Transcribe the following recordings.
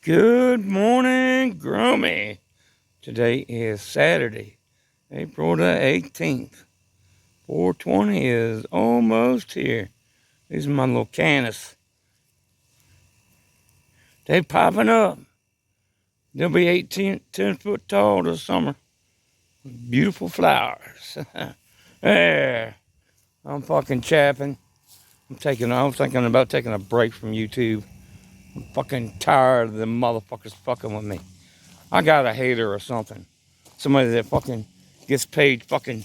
Good morning, Grummy. Today is Saturday, April the 18th. 420 is almost here. These are my little canis. They popping up. They'll be 10 foot tall this summer. Beautiful flowers. There. I'm fucking chapping. I was thinking about taking a break from YouTube. I'm fucking tired of the motherfuckers fucking with me. I got a hater or something. Somebody that fucking gets paid fucking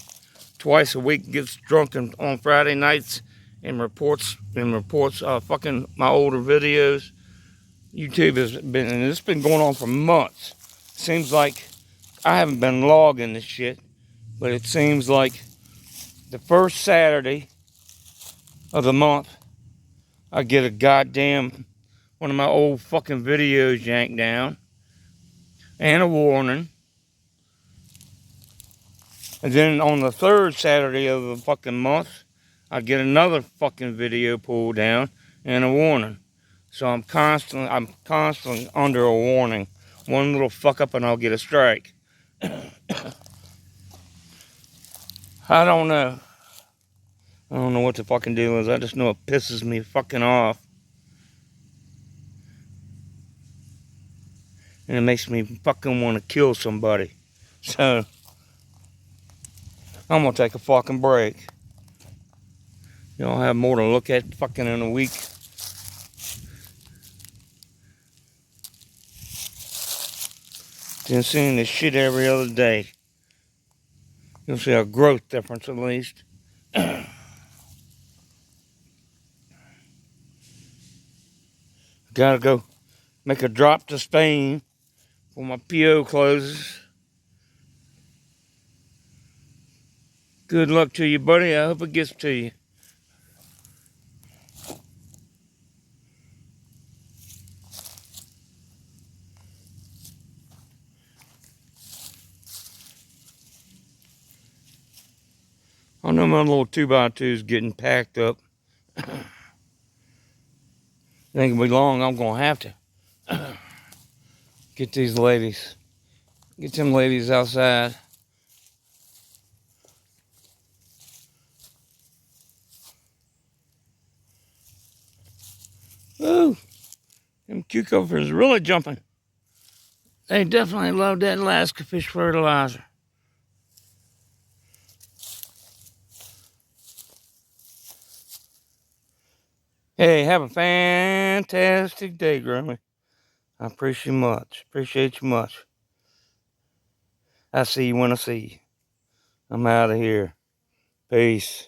twice a week, gets drunk on Friday nights and reports fucking my older videos. YouTube has been, and it's been going on for months. Seems like I haven't been logging this shit, but it seems like the first Saturday of the month, I get a goddamn one of my old fucking videos yanked down and a warning. And then on the third Saturday of the fucking month, I get another fucking video pulled down and a warning. So I'm constantly under a warning. One little fuck up and I'll get a strike. I don't know. I don't know what the fucking deal is. I just know it pisses me fucking off. And it makes me fucking want to kill somebody. So I'm gonna take a fucking break. Y'all have more to look at fucking in a week. Been seeing this shit every other day. You'll see a growth difference at least. Gotta go make a drop to Spain before my PO closes. Good luck to you, buddy. I hope it gets to you. I know my little 2x2 is getting packed up. It ain't gonna be long. I'm gonna have to get these ladies, get them ladies outside. Ooh, them cucumbers really jumping. They definitely love that Alaska fish fertilizer. Hey, have a fantastic day, Grammy. I appreciate you much. I see you when I see you. I'm out of here. Peace.